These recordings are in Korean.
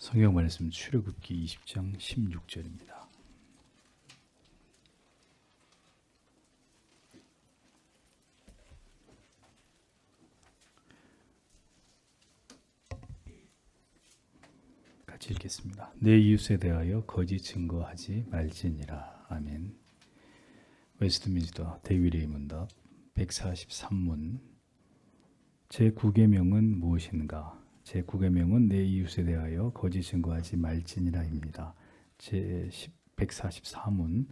성경 말씀 출애굽기 20장 16절입니다. 같이 읽겠습니다. 내 이웃에 대하여 거짓 증거하지 말지니라. 아멘. 웨스트민스터 데이비드 문답 143문. 제9계명은 무엇인가? 제9계명은 내 이웃에 대하여 거짓 증거하지 말지니라입니다. 제144문.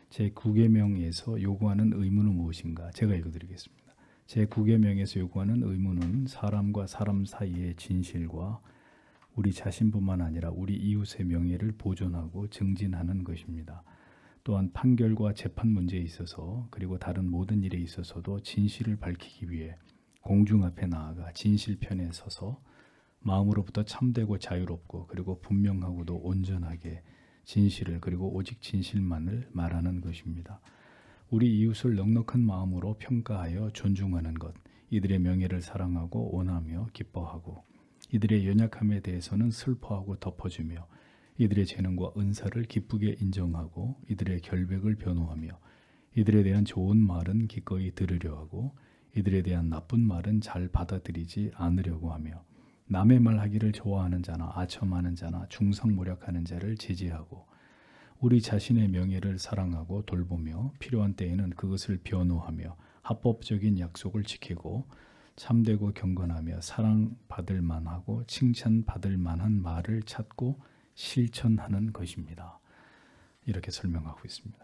제9계명에서 요구하는 의무는 무엇인가? 제가 읽어드리겠습니다. 제9계명에서 요구하는 의무는 사람과 사람 사이의 진실과 우리 자신뿐만 아니라 우리 이웃의 명예를 보존하고 증진하는 것입니다. 또한 판결과 재판 문제에 있어서 그리고 다른 모든 일에 있어서도 진실을 밝히기 위해 공중 앞에 나아가 진실 편에 서서 마음으로부터 참되고 자유롭고 그리고 분명하고도 온전하게 진실을 그리고 오직 진실만을 말하는 것입니다. 우리 이웃을 넉넉한 마음으로 평가하여 존중하는 것, 이들의 명예를 사랑하고 원하며 기뻐하고 이들의 연약함에 대해서는 슬퍼하고 덮어주며 이들의 재능과 은사를 기쁘게 인정하고 이들의 결백을 변호하며 이들에 대한 좋은 말은 기꺼이 들으려 하고 이들에 대한 나쁜 말은 잘 받아들이지 않으려고 하며 남의 말하기를 좋아하는 자나 아첨하는 자나 중상모략하는 자를 제지하고 우리 자신의 명예를 사랑하고 돌보며 필요한 때에는 그것을 변호하며 합법적인 약속을 지키고 참되고 경건하며 사랑받을 만하고 칭찬받을 만한 말을 찾고 실천하는 것입니다. 이렇게 설명하고 있습니다.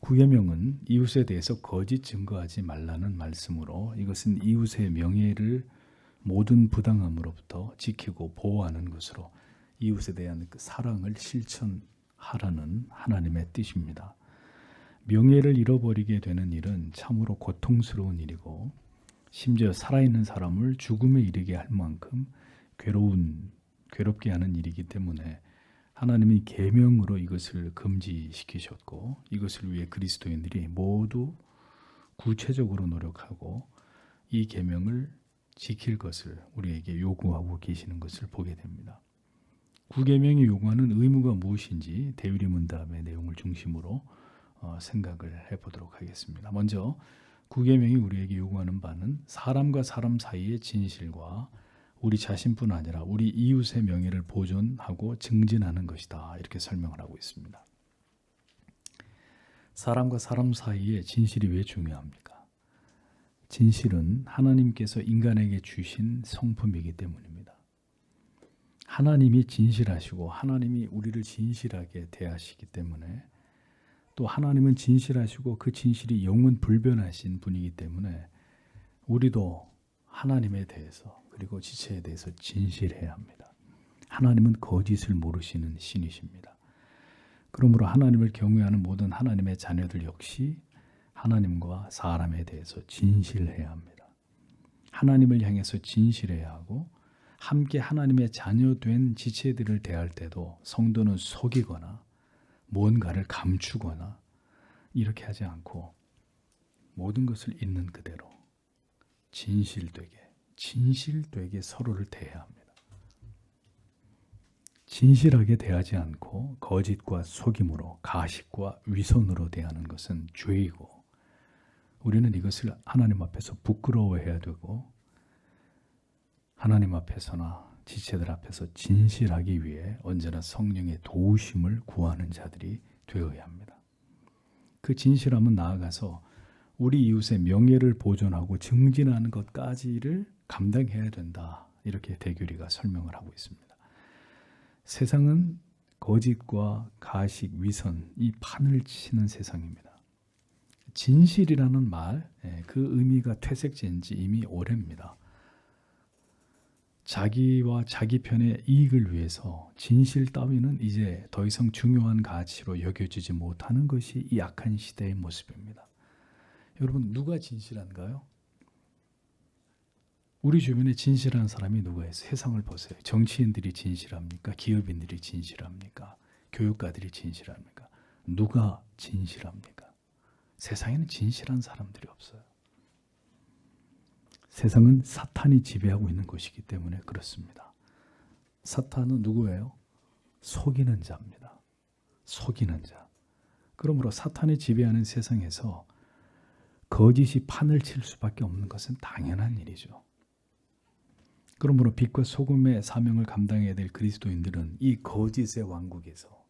9계명은 이웃에 대해서 거짓 증거하지 말라는 말씀으로 이것은 이웃의 명예를 모든 부당함으로부터 지키고 보호하는 것으로 이웃에 대한 그 사랑을 실천하라는 하나님의 뜻입니다. 명예를 잃어버리게 되는 일은 참으로 고통스러운 일이고 심지어 살아있는 사람을 죽음에 이르게 할 만큼 괴롭게 하는 일이기 때문에 하나님이 계명으로 이것을 금지시키셨고 이것을 위해 그리스도인들이 모두 구체적으로 노력하고 이 계명을 지킬 것을 우리에게 요구하고 계시는 것을 보게 됩니다. 9계명이 요구하는 의무가 무엇인지 데이비드 문답의 내용을 중심으로 생각을 해보도록 하겠습니다. 먼저 9계명이 우리에게 요구하는 바는 사람과 사람 사이의 진실과 우리 자신뿐 아니라 우리 이웃의 명예를 보존하고 증진하는 것이다. 이렇게 설명을 하고 있습니다. 사람과 사람 사이의 진실이 왜 중요합니까? 진실은 하나님께서 인간에게 주신 성품이기 때문입니다. 하나님이 진실하시고 하나님이 우리를 진실하게 대하시기 때문에 또 하나님은 진실하시고 그 진실이 영원 불변하신 분이기 때문에 우리도 하나님에 대해서 그리고 지체에 대해서 진실해야 합니다. 하나님은 거짓을 모르시는 신이십니다. 그러므로 하나님을 경외하는 모든 하나님의 자녀들 역시 하나님과 사람에 대해서 진실해야 합니다. 하나님을 향해서 진실해야 하고 함께 하나님의 자녀된 지체들을 대할 때도 성도는 속이거나 뭔가를 감추거나 이렇게 하지 않고 모든 것을 있는 그대로 진실되게 서로를 대해야 합니다. 진실하게 대하지 않고 거짓과 속임으로 가식과 위선으로 대하는 것은 죄이고 우리는 이것을 하나님 앞에서 부끄러워해야 되고 하나님 앞에서나 지체들 앞에서 진실하기 위해 언제나 성령의 도우심을 구하는 자들이 되어야 합니다. 그 진실함은 나아가서 우리 이웃의 명예를 보존하고 증진하는 것까지를 감당해야 된다. 이렇게 대교리가 설명을 하고 있습니다. 세상은 거짓과 가식, 위선 이 판을 치는 세상입니다. 진실이라는 말, 그 의미가 퇴색된 지 이미 오래입니다. 자기와 자기 편의 이익을 위해서 진실 따위는 이제 더 이상 중요한 가치로 여겨지지 못하는 것이 이 악한 시대의 모습입니다. 여러분, 누가 진실한가요? 우리 주변에 진실한 사람이 누가 있어요? 세상을 보세요. 정치인들이 진실합니까? 기업인들이 진실합니까? 교육가들이 진실합니까? 누가 진실합니까? 세상에는 진실한 사람들이 없어요. 세상은 사탄이 지배하고 있는 것이기 때문에 그렇습니다. 사탄은 누구예요? 속이는 자입니다. 속이는 자. 그러므로 사탄이 지배하는 세상에서 거짓이 판을 칠 수밖에 없는 것은 당연한 일이죠. 그러므로 빛과 소금의 사명을 감당해야 될 그리스도인들은 이 거짓의 왕국에서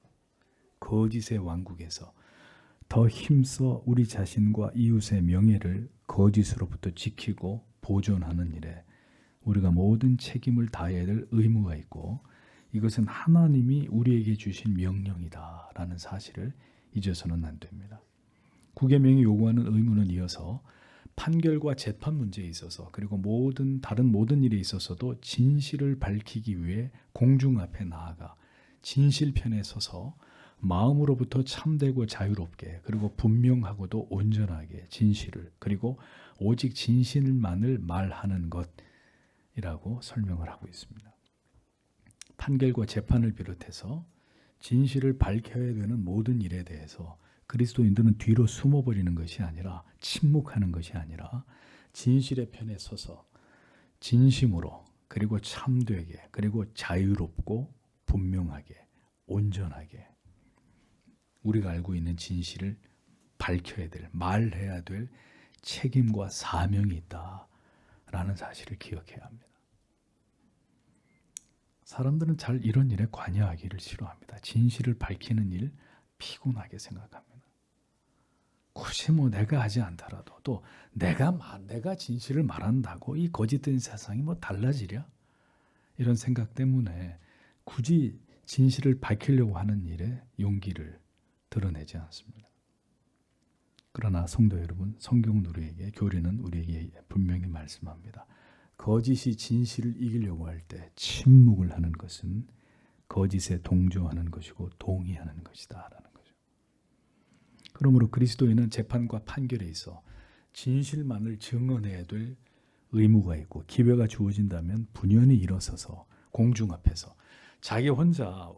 더 힘써 우리 자신과 이웃의 명예를 거짓으로부터 지키고 보존하는 일에 우리가 모든 책임을 다해야 될 의무가 있고, 이것은 하나님이 우리에게 주신 명령이다라는 사실을 잊어서는 안 됩니다. 구계명이 요구하는 의무는 이어서 판결과 재판 문제에 있어서, 그리고 다른 모든 일에 있어서도 진실을 밝히기 위해 공중 앞에 나아가 진실편에 서서 마음으로부터 참되고 자유롭게, 그리고 분명하고도 온전하게 진실을, 그리고 오직 진실만을 말하는 것이라고 설명을 하고 있습니다. 판결과 재판을 비롯해서 진실을 밝혀야 되는 모든 일에 대해서 그리스도인들은 뒤로 숨어버리는 것이 아니라, 침묵하는 것이 아니라 진실의 편에 서서 진심으로, 그리고 참되게, 그리고 자유롭고 분명하게, 온전하게 우리가 알고 있는 진실을 밝혀야 될, 말해야 될 책임과 사명이 있다라는 사실을 기억해야 합니다. 사람들은 잘 이런 일에 관여하기를 싫어합니다. 진실을 밝히는 일 피곤하게 생각합니다. 굳이 내가 하지 않더라도, 또 내가 진실을 말한다고 이 거짓된 세상이 달라지랴? 이런 생각 때문에 굳이 진실을 밝히려고 하는 일에 용기를 드러내지 않습니다. 그러나 성도 여러분, 성경은 우리에게, 교리는 우리에게 분명히 말씀합니다. 거짓이 진실을 이기려고 할 때 침묵을 하는 것은 거짓에 동조하는 것이고 동의하는 것이다라는 거죠. 그러므로 그리스도인은 재판과 판결에 있어 진실만을 증언해야 될 의무가 있고, 기회가 주어진다면 분연히 일어서서 공중 앞에서 자기 혼자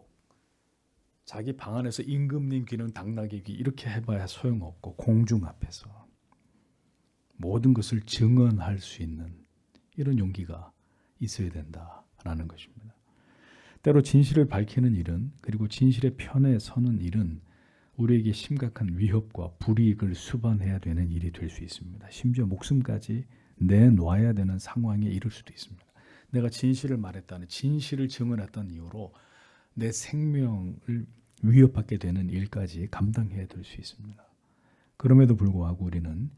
자기 방 안에서 임금님 귀는 당나귀 귀 이렇게 해봐야 소용없고, 공중 앞에서 모든 것을 증언할 수 있는 이런 용기가 있어야 된다라는 것입니다. 때로 진실을 밝히는 일은, 그리고 진실의 편에 서는 일은 우리에게 심각한 위협과 불이익을 수반해야 되는 일이 될 수 있습니다. 심지어 목숨까지 내놔야 되는 상황에 이를 수도 있습니다. 내가 진실을 말했다는, 진실을 증언했다는 이유로 내 생명을 위협받게 되는 일까지 감당해야 될 수 있습니다. 그럼에도 불구하고 우리는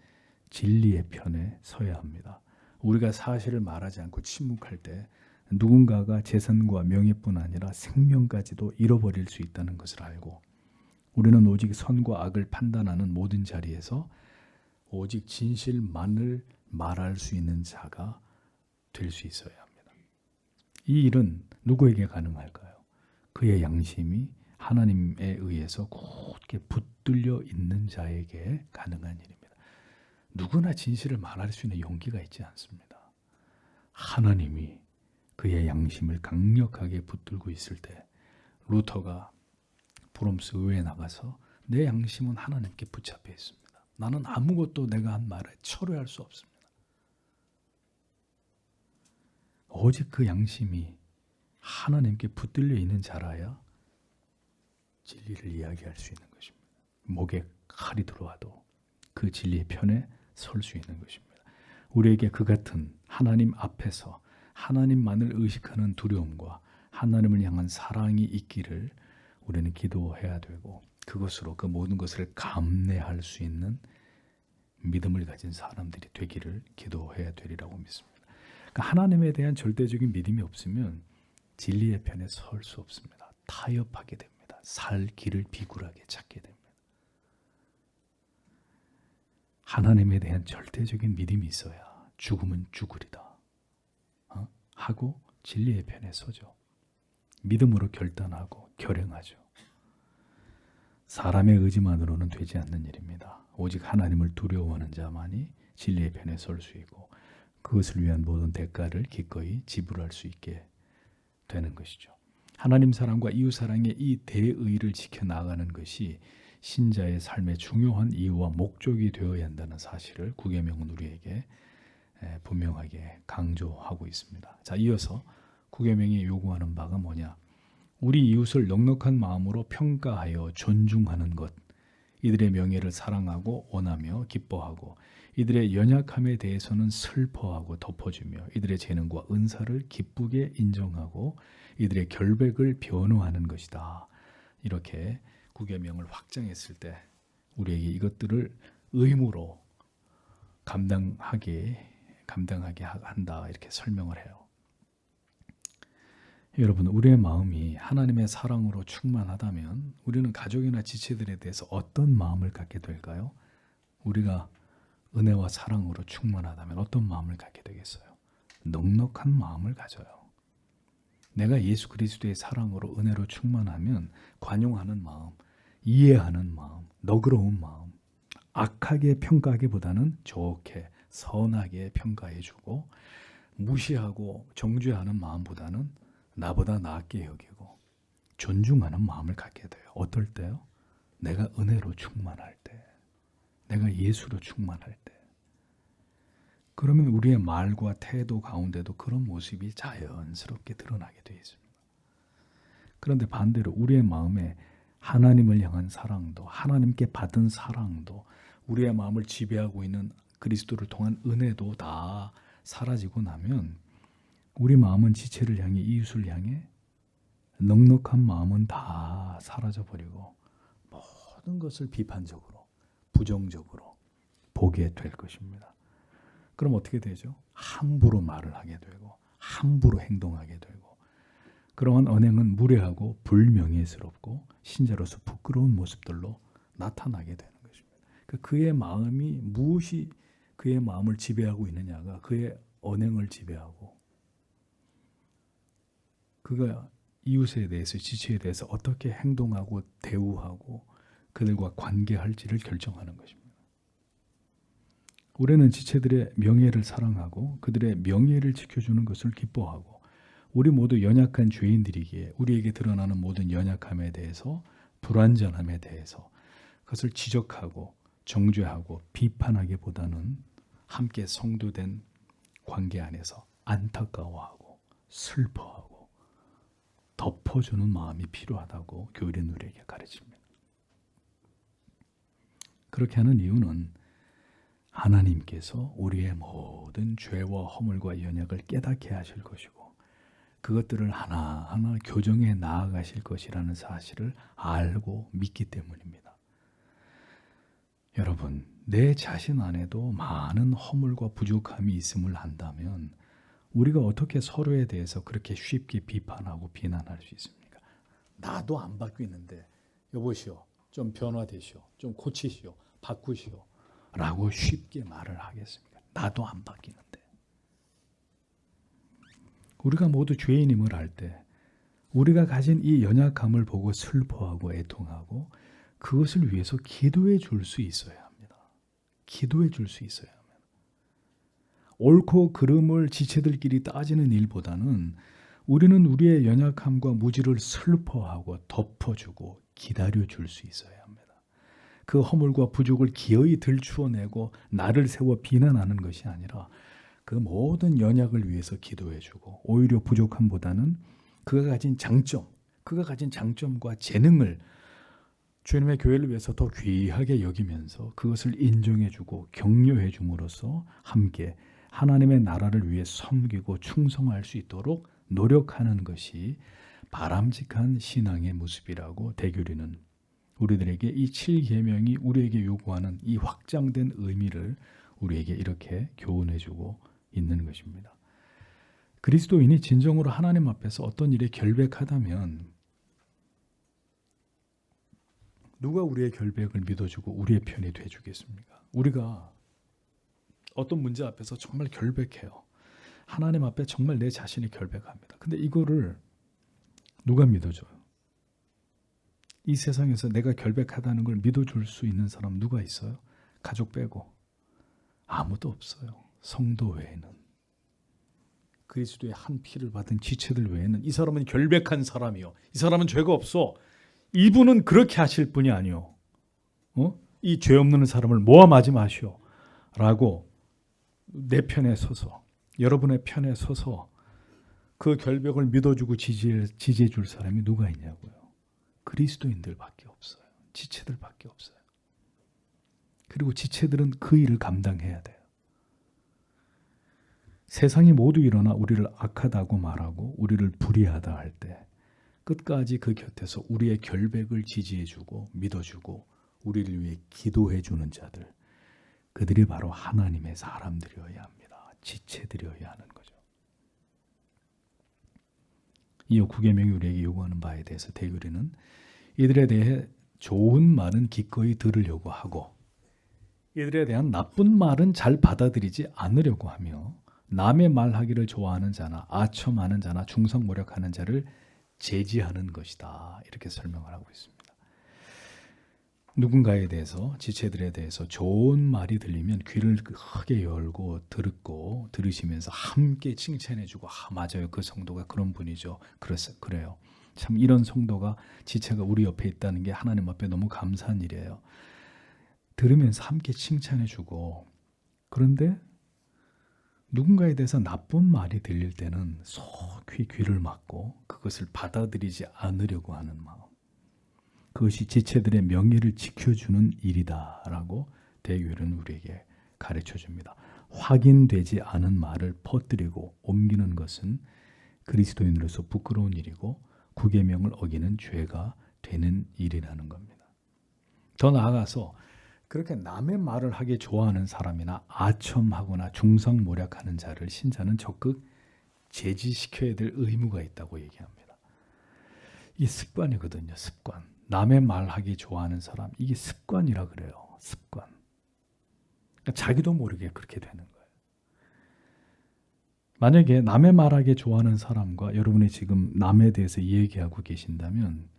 진리의 편에 서야 합니다. 우리가 사실을 말하지 않고 침묵할 때 누군가가 재산과 명예뿐 아니라 생명까지도 잃어버릴 수 있다는 것을 알고, 우리는 오직 선과 악을 판단하는 모든 자리에서 오직 진실만을 말할 수 있는 자가 될 수 있어야 합니다. 이 일은 누구에게 가능할까요? 그의 양심이 하나님에 의해서 굳게 붙들려 있는 자에게 가능한 일입니다. 누구나 진실을 말할 수 있는 용기가 있지 않습니다. 하나님이 그의 양심을 강력하게 붙들고 있을 때, 루터가 브롬스 의회에 나가서 내 양심은 하나님께 붙잡혀 있습니다. 나는 아무것도 내가 한 말에 철회할 수 없습니다. 오직 그 양심이 하나님께 붙들려 있는 자라야 진리를 이야기할 수 있는 것입니다. 목에 칼이 들어와도 그 진리의 편에 설 수 있는 것입니다. 우리에게 그 같은 하나님 앞에서 하나님만을 의식하는 두려움과 하나님을 향한 사랑이 있기를 우리는 기도해야 되고, 그것으로 그 모든 것을 감내할 수 있는 믿음을 가진 사람들이 되기를 기도해야 되리라고 믿습니다. 그러니까 하나님에 대한 절대적인 믿음이 없으면 진리의 편에 설 수 없습니다. 타협하게 됩니다. 살 길을 비굴하게 찾게 됩니다. 하나님에 대한 절대적인 믿음이 있어야 죽으면 죽으리다 하고 진리의 편에 서죠. 믿음으로 결단하고 결행하죠. 사람의 의지만으로는 되지 않는 일입니다. 오직 하나님을 두려워하는 자만이 진리의 편에 설 수 있고, 그것을 위한 모든 대가를 기꺼이 지불할 수 있게 되는 것이죠. 하나님 사랑과 이웃 사랑의 이 대의를 지켜나가는 것이 신자의 삶의 중요한 이유와 목적이 되어야 한다는 사실을 구계명은 우리에게 분명하게 강조하고 있습니다. 자, 이어서 구계명이 요구하는 바가 뭐냐? 우리 이웃을 넉넉한 마음으로 평가하여 존중하는 것, 이들의 명예를 사랑하고 원하며 기뻐하고 이들의 연약함에 대해서는 슬퍼하고 덮어주며 이들의 재능과 은사를 기쁘게 인정하고 이들의 결백을 변호하는 것이다. 이렇게 구계명을 확장했을 때 우리에게 이것들을 의무로 감당하게 한다. 이렇게 설명을 해요. 여러분, 우리의 마음이 하나님의 사랑으로 충만하다면 우리는 가족이나 지체들에 대해서 어떤 마음을 갖게 될까요? 우리가 은혜와 사랑으로 충만하다면 어떤 마음을 갖게 되겠어요? 넉넉한 마음을 가져요. 내가 예수 그리스도의 사랑으로 은혜로 충만하면 관용하는 마음, 이해하는 마음, 너그러운 마음, 악하게 평가하기보다는 좋게 선하게 평가해주고 무시하고 정죄하는 마음보다는 나보다 낫게 여기고 존중하는 마음을 갖게 돼요. 어떨 때요? 내가 은혜로 충만할 때, 내가 예수로 충만할 때. 그러면 우리의 말과 태도 가운데도 그런 모습이 자연스럽게 드러나게 되어 있습니다. 그런데 반대로 우리의 마음에 하나님을 향한 사랑도, 하나님께 받은 사랑도, 우리의 마음을 지배하고 있는 그리스도를 통한 은혜도 다 사라지고 나면 우리 마음은 지체를 향해, 이웃을 향해 넉넉한 마음은 다 사라져버리고 모든 것을 비판적으로, 부정적으로 보게 될 것입니다. 그럼 어떻게 되죠? 함부로 말을 하게 되고 함부로 행동하게 되고 그러한 언행은 무례하고 불명예스럽고 신자로서 부끄러운 모습들로 나타나게 되는 것입니다. 그의 마음이 무엇이 그의 마음을 지배하고 있느냐가 그의 언행을 지배하고 그가 이웃에 대해서, 지체에 대해서 어떻게 행동하고 대우하고 그들과 관계할지를 결정하는 것입니다. 우리는 지체들의 명예를 사랑하고 그들의 명예를 지켜주는 것을 기뻐하고 우리 모두 연약한 죄인들이기에 우리에게 드러나는 모든 연약함에 대해서, 불완전함에 대해서 그것을 지적하고 정죄하고 비판하기보다는 함께 성도된 관계 안에서 안타까워하고 슬퍼하고 덮어주는 마음이 필요하다고 교회는 우리에게 가르칩니다. 그렇게 하는 이유는 하나님께서 우리의 모든 죄와 허물과 연약을 깨닫게 하실 것이고 그것들을 하나하나 교정해 나아가실 것이라는 사실을 알고 믿기 때문입니다. 여러분, 내 자신 안에도 많은 허물과 부족함이 있음을 한다면 우리가 어떻게 서로에 대해서 그렇게 쉽게 비판하고 비난할 수 있습니까? 나도 안 바뀌는데 여보시오, 좀 변화되시오, 좀 고치시오, 바꾸시오 라고 쉽게 말을 하겠습니까? 나도 안 바뀌는데. 우리가 모두 죄인임을 알 때 우리가 가진 이 연약함을 보고 슬퍼하고 애통하고 그것을 위해서 기도해 줄 수 있어야 합니다. 기도해 줄 수 있어야 합니다. 옳고 그름을 지체들끼리 따지는 일보다는 우리는 우리의 연약함과 무지를 슬퍼하고 덮어주고 기다려줄 수 있어야 합니다. 그 허물과 부족을 기어이 들추어내고 나를 세워 비난하는 것이 아니라 그 모든 연약을 위해서 기도해주고 오히려 부족함보다는 그가 가진 장점과 재능을 주님의 교회를 위해서 더 귀하게 여기면서 그것을 인정해주고 격려해줌으로써 함께 하나님의 나라를 위해 섬기고 충성할 수 있도록 노력하는 것이 바람직한 신앙의 모습이라고 대교리는 우리들에게 이 7계명이 우리에게 요구하는 이 확장된 의미를 우리에게 이렇게 교훈해주고 있는 것입니다. 그리스도인이 진정으로 하나님 앞에서 어떤 일에 결백하다면 누가 우리의 결백을 믿어주고 우리의 편이 돼주겠습니까? 우리가 어떤 문제 앞에서 정말 결백해요. 하나님 앞에 정말 내 자신이 결백합니다. 근데 이거를 누가 믿어줘요? 이 세상에서 내가 결백하다는 걸 믿어줄 수 있는 사람 누가 있어요? 가족 빼고 아무도 없어요. 성도 외에는. 그리스도의 한 피를 받은 지체들 외에는 이 사람은 결백한 사람이요. 이 사람은 죄가 없어. 이분은 그렇게 하실 분이 아니요. 이 죄 없는 사람을 모함하지 마시오. 라고 내 편에 서서, 여러분의 편에 서서 그 결백을 믿어주고 지지해 줄 사람이 누가 있냐고요. 그리스도인들밖에 없어요. 지체들밖에 없어요. 그리고 지체들은 그 일을 감당해야 돼요. 세상이 모두 일어나 우리를 악하다고 말하고 우리를 불의하다 할 때 끝까지 그 곁에서 우리의 결백을 지지해주고 믿어주고 우리를 위해 기도해주는 자들, 그들이 바로 하나님의 사람들이어야 합니다. 지체들이어야 하는 거죠. 이어 9계명이 우리에게 요구하는 바에 대해서 대교리는 이들에 대해 좋은 말은 기꺼이 들으려고 하고 이들에 대한 나쁜 말은 잘 받아들이지 않으려고 하며 남의 말하기를 좋아하는 자나 아첨하는 자나 중성모략하는 자를 제지하는 것이다. 이렇게 설명을 하고 있습니다. 누군가에 대해서, 지체들에 대해서 좋은 말이 들리면 귀를 크게 열고 들으시면서 함께 칭찬해주고 맞아요. 그 성도가 그런 분이죠. 그래요. 참 이런 성도가 지체가 우리 옆에 있다는 게 하나님 앞에 너무 감사한 일이에요. 들으면서 함께 칭찬해주고 그런데 누군가에 대해서 나쁜 말이 들릴 때는 속히 귀를 막고 그것을 받아들이지 않으려고 하는 마음. 그것이 지체들의 명예를 지켜주는 일이다라고 대교회는 우리에게 가르쳐줍니다. 확인되지 않은 말을 퍼뜨리고 옮기는 것은 그리스도인으로서 부끄러운 일이고 9계명을 어기는 죄가 되는 일이라는 겁니다. 더 나아가서 그렇게 남의 말을 하기 좋아하는 사람이나 아첨하거나 중성모략하는 자를 신자는 적극 제지시켜야 될 의무가 있다고 얘기합니다. 이게 습관이거든요. 습관. 남의 말하기 좋아하는 사람, 이게 습관이라 그래요. 습관. 그러니까 자기도 모르게 그렇게 되는 거예요. 만약에 남의 말하기 좋아하는 사람과 여러분이 지금 남에 대해서 얘기하고 계신다면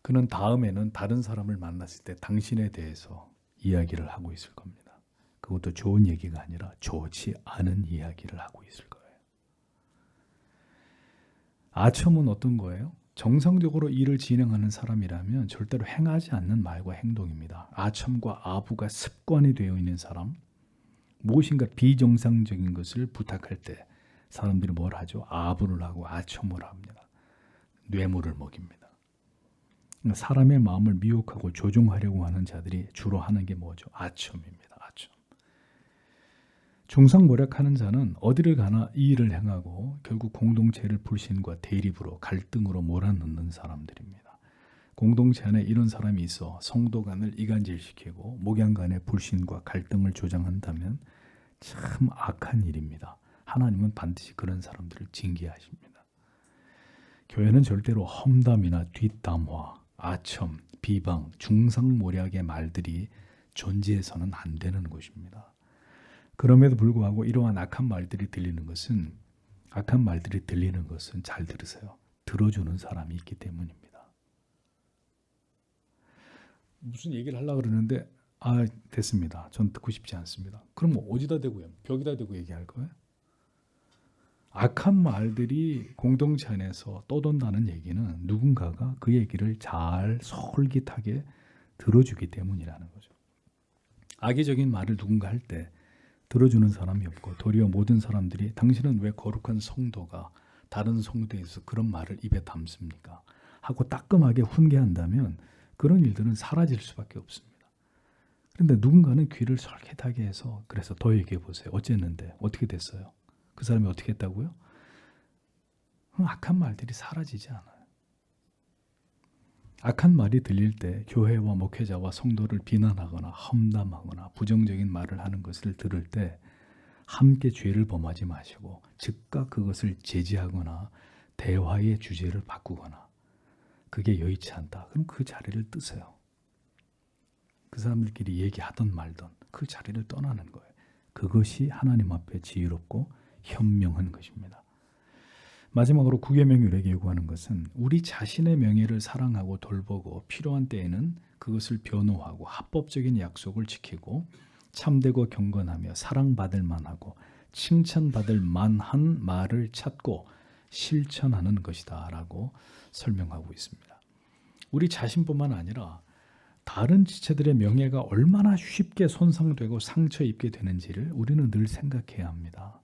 그는 다음에는 다른 사람을 만났을 때 당신에 대해서 이야기를 하고 있을 겁니다. 그것도 좋은 얘기가 아니라 좋지 않은 이야기를 하고 있을 거예요. 아첨은 어떤 거예요? 정상적으로 일을 진행하는 사람이라면 절대로 행하지 않는 말과 행동입니다. 아첨과 아부가 습관이 되어 있는 사람, 무엇인가 비정상적인 것을 부탁할 때 사람들이 뭘 하죠? 아부를 하고 아첨을 합니다. 뇌물을 먹입니다. 사람의 마음을 미혹하고 조종하려고 하는 자들이 주로 하는 게 뭐죠? 아첨입니다. 아첨. 중상모략하는 자는 어디를 가나 이 일을 행하고 결국 공동체를 불신과 대립으로 갈등으로 몰아넣는 사람들입니다. 공동체 안에 이런 사람이 있어 성도 간을 이간질시키고 목양 간의 불신과 갈등을 조장한다면 참 악한 일입니다. 하나님은 반드시 그런 사람들을 징계하십니다. 교회는 절대로 험담이나 뒷담화, 아첨, 비방, 중상모략의 말들이 존재해서는 안 되는 곳입니다. 그럼에도 불구하고 이러한 악한 말들이 들리는 것은 잘 들으세요. 들어주는 사람이 있기 때문입니다. 무슨 얘기를 하려고 그러는데 됐습니다. 전 듣고 싶지 않습니다. 그럼 어디다 대고요? 벽에다 대고 얘기할 거예요? 악한 말들이 공동체 안에서 떠돈다는 얘기는 누군가가 그 얘기를 잘 솔깃하게 들어주기 때문이라는 거죠. 악의적인 말을 누군가 할 때 들어주는 사람이 없고 도리어 모든 사람들이 당신은 왜 거룩한 성도가 다른 성도에서 그런 말을 입에 담습니까? 하고 따끔하게 훈계한다면 그런 일들은 사라질 수밖에 없습니다. 그런데 누군가는 귀를 솔깃하게 해서 그래서 더 얘기해 보세요. 어쨌는데 어떻게 됐어요? 그 사람이 어떻게 했다고요? 악한 말들이 사라지지 않아요. 악한 말이 들릴 때 교회와 목회자와 성도를 비난하거나 험담하거나 부정적인 말을 하는 것을 들을 때 함께 죄를 범하지 마시고 즉각 그것을 제지하거나 대화의 주제를 바꾸거나 그게 여의치 않다. 그럼 그 자리를 뜨세요. 그 사람들끼리 얘기하던 말던 그 자리를 떠나는 거예요. 그것이 하나님 앞에 지혜롭고 현명한 것입니다. 마지막으로 9계명이 우리에게 요구하는 것은 우리 자신의 명예를 사랑하고 돌보고 필요한 때에는 그것을 변호하고 합법적인 약속을 지키고 참되고 경건하며 사랑받을 만하고 칭찬받을 만한 말을 찾고 실천하는 것이다 라고 설명하고 있습니다. 우리 자신뿐만 아니라 다른 지체들의 명예가 얼마나 쉽게 손상되고 상처 입게 되는지를 우리는 늘 생각해야 합니다.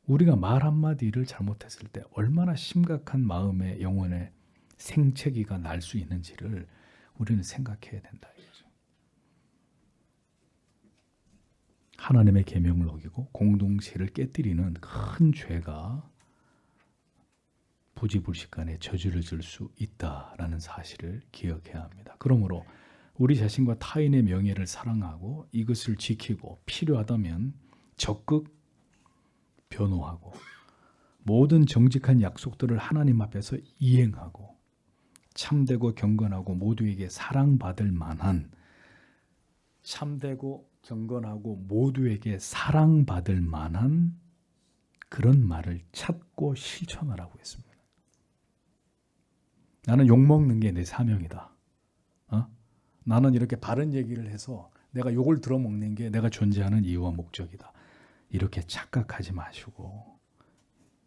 우리가 말 한마디를 잘못했을 때 얼마나 심각한 마음의 영혼의 생채기가 날 수 있는지를 우리는 생각해야 된다 이거죠. 하나님의 계명을 어기고 공동체를 깨뜨리는 큰 죄가 부지불식간에 저지러질 수 있다라는 사실을 기억해야 합니다. 그러므로 우리 자신과 타인의 명예를 사랑하고 이것을 지키고 필요하다면 적극 변호하고 모든 정직한 약속들을 하나님 앞에서 이행하고 참되고 경건하고 모두에게 사랑받을 만한 참되고 경건하고 모두에게 사랑받을 만한 그런 말을 찾고 실천하라고 했습니다. 나는 욕먹는 게 내 사명이다. 나는 이렇게 바른 얘기를 해서 내가 욕을 들어먹는 게 내가 존재하는 이유와 목적이다. 이렇게 착각하지 마시고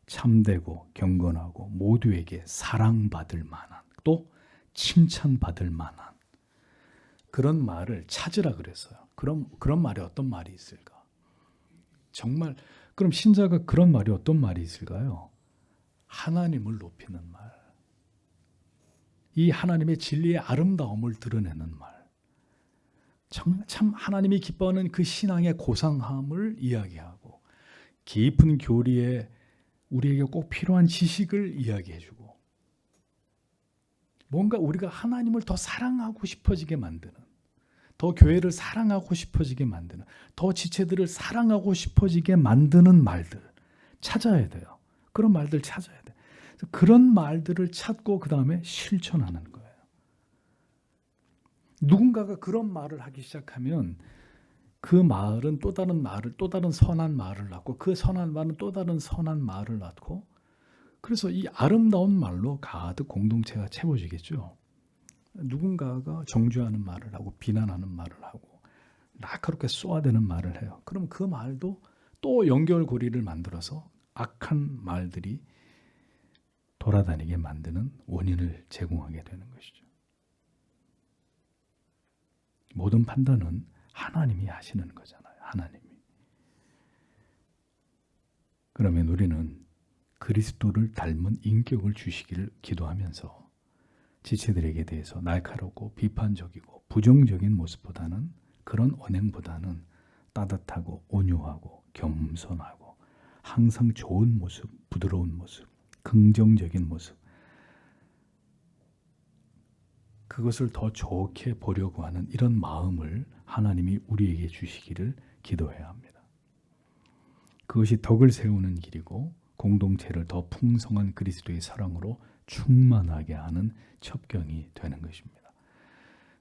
참되고 경건하고 모두에게 사랑받을 만한 또 칭찬받을 만한 그런 말을 찾으라 그랬어요. 그런 말이 어떤 말이 있을까? 정말 그럼 신자가 그런 말이 어떤 말이 있을까요? 하나님을 높이는 말. 이 하나님의 진리의 아름다움을 드러내는 말. 참 하나님이 기뻐하는 그 신앙의 고상함을 이야기하고 깊은 교리에 우리에게 꼭 필요한 지식을 이야기해주고 뭔가 우리가 하나님을 더 사랑하고 싶어지게 만드는 더 교회를 사랑하고 싶어지게 만드는 더 지체들을 사랑하고 싶어지게 만드는 말들 찾아야 돼요. 그런 말들 찾아야 돼. 그런 말들을 찾고 그 다음에 실천하는 거예요. 누군가가 그런 말을 하기 시작하면 그 말은 또 다른 말을 또 다른 선한 말을 낳고 그 선한 말은 또 다른 선한 말을 낳고 그래서 이 아름다운 말로 가득 공동체가 채워지겠죠. 누군가가 정죄하는 말을 하고 비난하는 말을 하고 날카롭게 쏘아대는 말을 해요. 그럼 그 말도 또 연결고리를 만들어서 악한 말들이 돌아다니게 만드는 원인을 제공하게 되는 것이죠. 모든 판단은 하나님이 하시는 거잖아요. 하나님이. 그러면 우리는 그리스도를 닮은 인격을 주시기를 기도하면서 지체들에게 대해서 날카롭고 비판적이고 부정적인 모습보다는 그런 언행보다는 따뜻하고 온유하고 겸손하고 항상 좋은 모습, 부드러운 모습, 긍정적인 모습 그것을 더 좋게 보려고 하는 이런 마음을 하나님이 우리에게 주시기를 기도해야 합니다. 그것이 덕을 세우는 길이고 공동체를 더 풍성한 그리스도의 사랑으로 충만하게 하는 첩경이 되는 것입니다.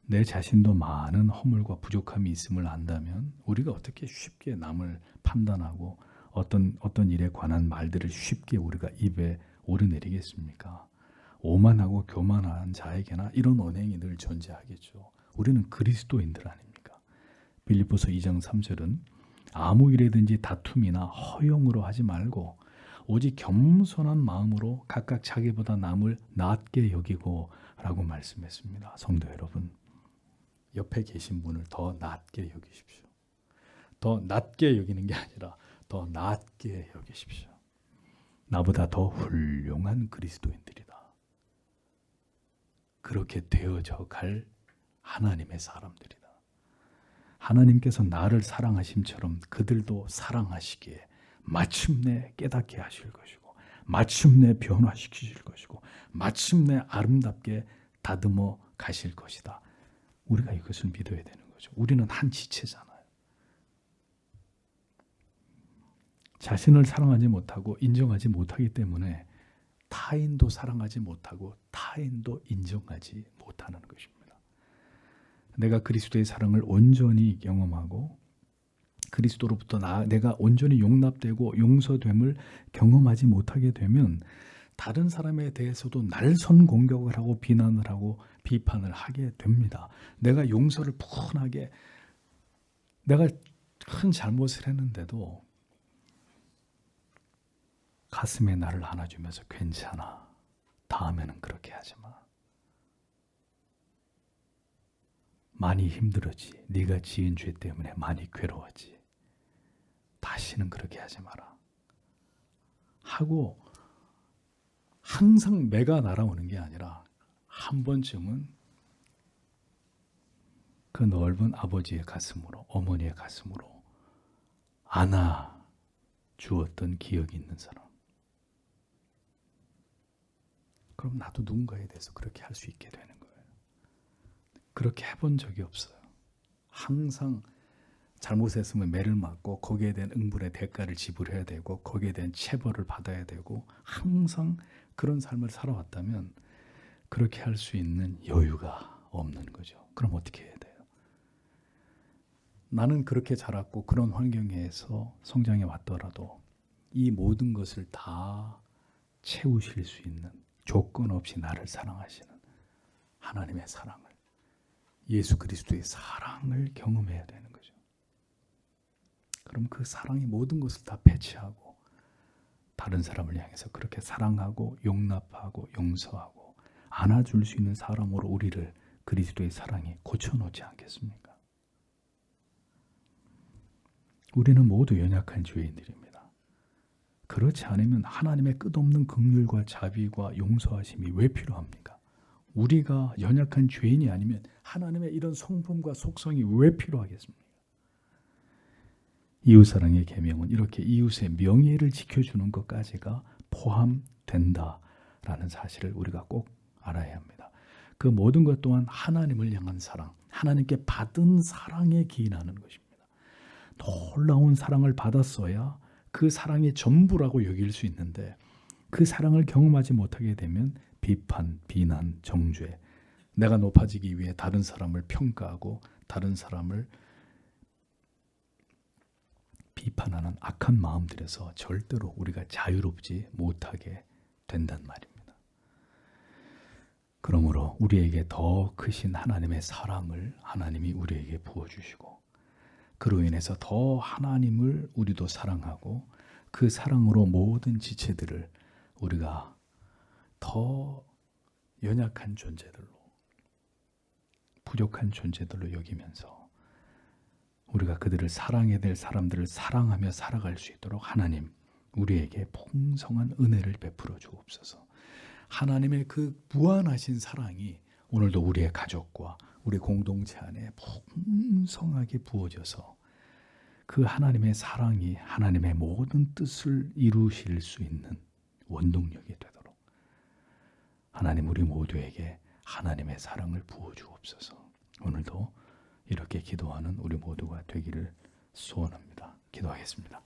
내 자신도 많은 허물과 부족함이 있음을 안다면 우리가 어떻게 쉽게 남을 판단하고 어떤 일에 관한 말들을 쉽게 우리가 입에 오르내리겠습니까? 오만하고 교만한 자에게나 이런 언행이 늘 존재하겠죠. 우리는 그리스도인들 아닙니까? 빌립보서 2장 3절은 아무 일에든지 다툼이나 허용으로 하지 말고 오직 겸손한 마음으로 각각 자기보다 남을 낮게 여기고 라고 말씀했습니다. 성도 여러분, 옆에 계신 분을 더 낮게 여기십시오. 더 낮게 여기는 게 아니라 더 낮게 여기십시오. 나보다 더 훌륭한 그리스도인들이다. 그렇게 되어져 갈 하나님의 사람들이다. 하나님께서 나를 사랑하심처럼 그들도 사랑하시기에 마침내 깨닫게 하실 것이고 마침내 변화시키실 것이고 마침내 아름답게 다듬어 가실 것이다. 우리가 이것을 믿어야 되는 거죠. 우리는 한 지체잖아요. 자신을 사랑하지 못하고 인정하지 못하기 때문에 타인도 사랑하지 못하고 타인도 인정하지 못하는 것입니다. 내가 그리스도의 사랑을 온전히 경험하고 그리스도로부터 내가 온전히 용납되고 용서됨을 경험하지 못하게 되면 다른 사람에 대해서도 날선 공격을 하고 비난을 하고 비판을 하게 됩니다. 내가 용서를 푸근하게 내가 큰 잘못을 했는데도 가슴에 나를 안아주면서 괜찮아. 다음에는 그렇게 하지 마. 많이 힘들었지. 네가 지은 죄 때문에 많이 괴로웠지. 다시는 그렇게 하지 마라. 하고 항상 매가 날아오는 게 아니라 한 번쯤은 그 넓은 아버지의 가슴으로, 어머니의 가슴으로 안아 주었던 기억이 있는 사람. 그럼 나도 누군가에 대해서 그렇게 할 수 있게 되는 거예요. 그렇게 해본 적이 없어요. 항상 잘못했으면 매를 맞고 거기에 대한 응분의 대가를 지불해야 되고 거기에 대한 체벌을 받아야 되고 항상 그런 삶을 살아왔다면 그렇게 할 수 있는 여유가 없는 거죠. 그럼 어떻게 해야 돼요? 나는 그렇게 자랐고 그런 환경에서 성장해 왔더라도 이 모든 것을 다 채우실 수 있는 조건 없이 나를 사랑하시는 하나님의 사랑을, 예수 그리스도의 사랑을 경험해야 되는 거죠. 그럼 그 사랑이 모든 것을 다 배치하고 다른 사람을 향해서 그렇게 사랑하고 용납하고 용서하고 안아줄 수 있는 사람으로 우리를 그리스도의 사랑이 고쳐놓지 않겠습니까? 우리는 모두 연약한 죄인들입니다. 그렇지 않으면 하나님의 끝없는 긍휼과 자비와 용서하심이 왜 필요합니까? 우리가 연약한 죄인이 아니면 하나님의 이런 성품과 속성이 왜 필요하겠습니까? 이웃사랑의 계명은 이렇게 이웃의 명예를 지켜주는 것까지가 포함된다라는 사실을 우리가 꼭 알아야 합니다. 그 모든 것 또한 하나님을 향한 사랑, 하나님께 받은 사랑에 기인하는 것입니다. 놀라운 사랑을 받았어야 그 사랑이 전부라고 여길 수 있는데 그 사랑을 경험하지 못하게 되면 비판, 비난, 정죄, 내가 높아지기 위해 다른 사람을 평가하고 다른 사람을 비판하는 악한 마음들에서 절대로 우리가 자유롭지 못하게 된단 말입니다. 그러므로 우리에게 더 크신 하나님의 사랑을 하나님이 우리에게 부어주시고 그로 인해서 더 하나님을 우리도 사랑하고 그 사랑으로 모든 지체들을 우리가 더 연약한 존재들로, 부족한 존재들로 여기면서 우리가 그들을 사랑해야 될 사람들을 사랑하며 살아갈 수 있도록 하나님 우리에게 풍성한 은혜를 베풀어 주옵소서. 하나님의 그 무한하신 사랑이 오늘도 우리의 가족과 우리 공동체 안에 풍성하게 부어져서 그 하나님의 사랑이 하나님의 모든 뜻을 이루실 수 있는 원동력이 되도록 하나님 우리 모두에게 하나님의 사랑을 부어주옵소서. 오늘도 이렇게 기도하는 우리 모두가 되기를 소원합니다. 기도하겠습니다.